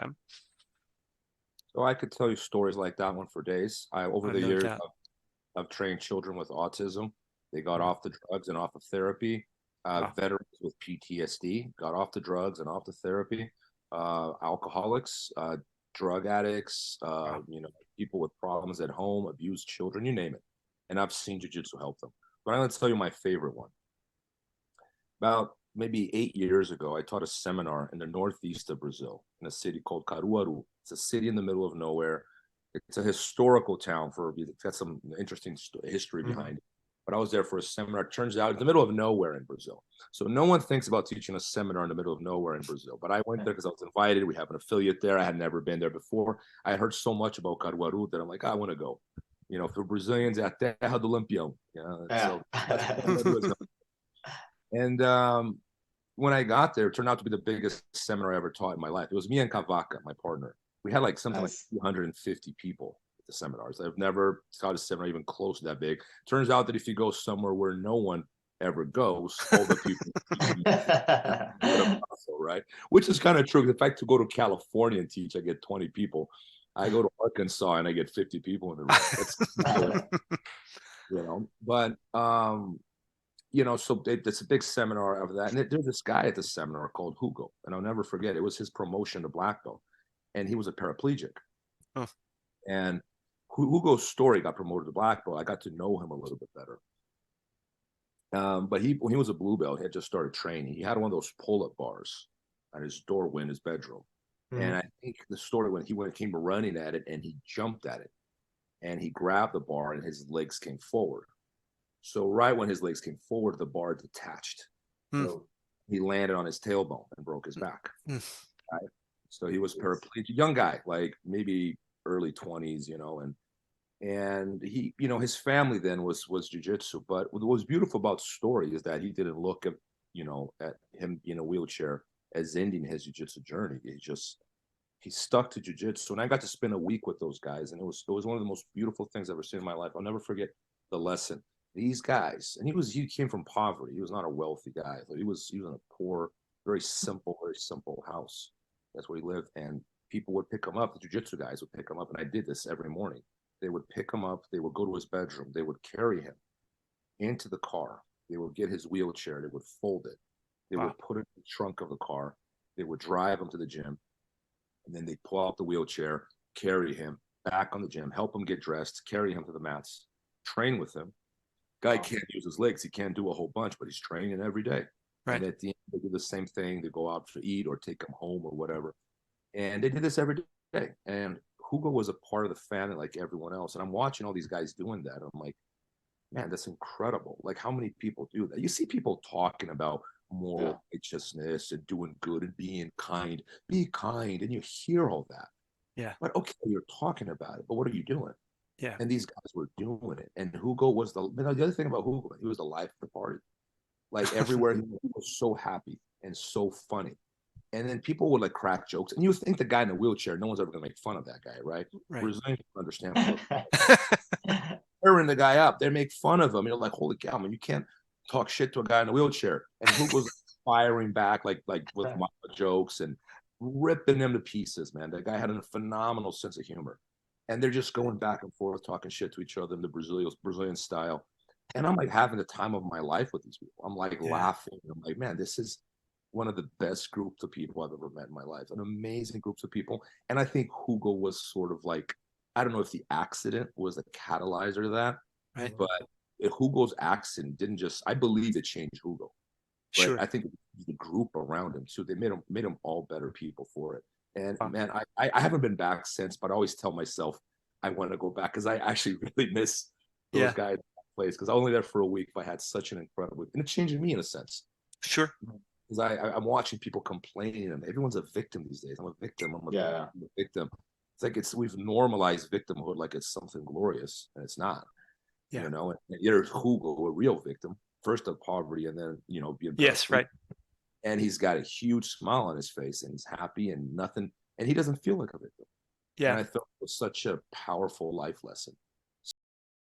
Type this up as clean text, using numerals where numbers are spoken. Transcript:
them. So I could tell you stories like that one for days. Over I've the no years, doubt. I've trained children with autism. They got Mm. off the drugs and off of therapy. Wow. Veterans with PTSD got off the drugs and off the therapy. Alcoholics, drug addicts, Wow. people with problems at home, abused children, you name it. And I've seen jiu-jitsu help them. But I'm going to tell you my favorite one. About maybe 8 years ago, I taught a seminar in the northeast of Brazil in a city called Caruaru. It's a city in the middle of nowhere. It's a historical town it's got some interesting history Mm. behind it. But I was there for a seminar. It turns out it's the middle of nowhere in Brazil. So no one thinks about teaching a seminar in the middle of nowhere in Brazil. But I went there because I was invited. We have an affiliate there. I had never been there before. I had heard so much about Caruaru that I'm like, I want to go. For Brazilians, at Terra do Lampião. Yeah. So that's what Caruaru is. And when I got there, it turned out to be the biggest seminar I ever taught in my life. It was me and Kavaka, my partner. We had like something like Nice. 250 people at the seminars. I've never taught a seminar even close to that big. Turns out that if you go somewhere where no one ever goes, all the people right? Which is kind of true. If I to go to California and teach, I get 20 people. I go to Arkansas and I get 50 people in the room. But so it's a big seminar of that. And there's this guy at the seminar called Hugo, and I'll never forget. It was his promotion to black belt, and he was a paraplegic. Oh. And Hugo's story got promoted to black belt. I got to know him a little bit better. But when he was a blue belt, he had just started training. He had one of those pull-up bars at his doorway in his bedroom. And I think the story when he came running at it and he jumped at it, and he grabbed the bar and his legs came forward. So right when his legs came forward, the bar detached. So he landed on his tailbone and broke his back. Right? So he was paraplegic, young guy, like maybe early 20s, and he, his family then was jiu-jitsu. But what was beautiful about the story is that he didn't look at him in a wheelchair as ending his jiu-jitsu journey. He stuck to jiu-jitsu, and I got to spend a week with those guys, and it was one of the most beautiful things I've ever seen in my life. I'll never forget the lesson. These guys, and he came from poverty. He was not a wealthy guy. He was in a poor, very simple house. That's where he lived, and people would pick him up. The jiu-jitsu guys would pick him up, and I did this every morning. They would pick him up. They would go to his bedroom. They would carry him into the car. They would get his wheelchair. They would fold it. They would put it in the trunk of the car. They would drive him to the gym, and then they pull out the wheelchair, carry him back on the gym, help him get dressed, carry him to the mats, train with him. Guy can't use his legs. He can't do a whole bunch, but he's training every day. Right. And at the end, they do the same thing. They go out to eat or take him home or whatever. And they did this every day. And Hugo was a part of the family like everyone else. And I'm watching all these guys doing that. I'm like, man, that's incredible. Like, how many people do that? You see people talking about moral righteousness and doing good and being kind. Be kind. And you hear all that. Yeah. But okay, you're talking about it, but what are you doing? Yeah. And these guys were doing it. And Hugo was the other thing about Hugo, he was the life of the party. Like everywhere, he was so happy and so funny. And then people would like crack jokes. And you think the guy in the wheelchair, no one's ever going to make fun of that guy, right? Right. Brazilians don't understand. Tearing the guy up, they make fun of him. You're like, holy cow, man, you can't talk shit to a guy in a wheelchair. And Hugo's firing back like with my jokes and ripping them to pieces, man. That guy had a phenomenal sense of humor. And they're just going back and forth talking shit to each other in the Brazilian style. And I'm like having the time of my life with these people. I'm like laughing. I'm like, man, this is one of the best groups of people I've ever met in my life. An amazing groups of people. And I think Hugo was sort of like, I don't know if the accident was the catalyzer to that, Right. but Hugo's accident didn't just, I believe it changed Hugo. But Sure. I think the group around him too, they made him all better people for it. And man, I haven't been back since, but I always tell myself I want to go back because I actually really miss those guys in that place because I was only there for a week. But I had such an incredible, and it changed me in a sense. Sure. Because I'm watching people complaining, and everyone's a victim these days. I'm a victim. I'm a victim. It's like we've normalized victimhood like it's something glorious, and it's not. Yeah. And here's Hugo, a real victim, first of poverty, and then being right. And he's got a huge smile on his face, and he's happy, and nothing, and he doesn't feel like a victim. Yeah. And I thought it was such a powerful life lesson.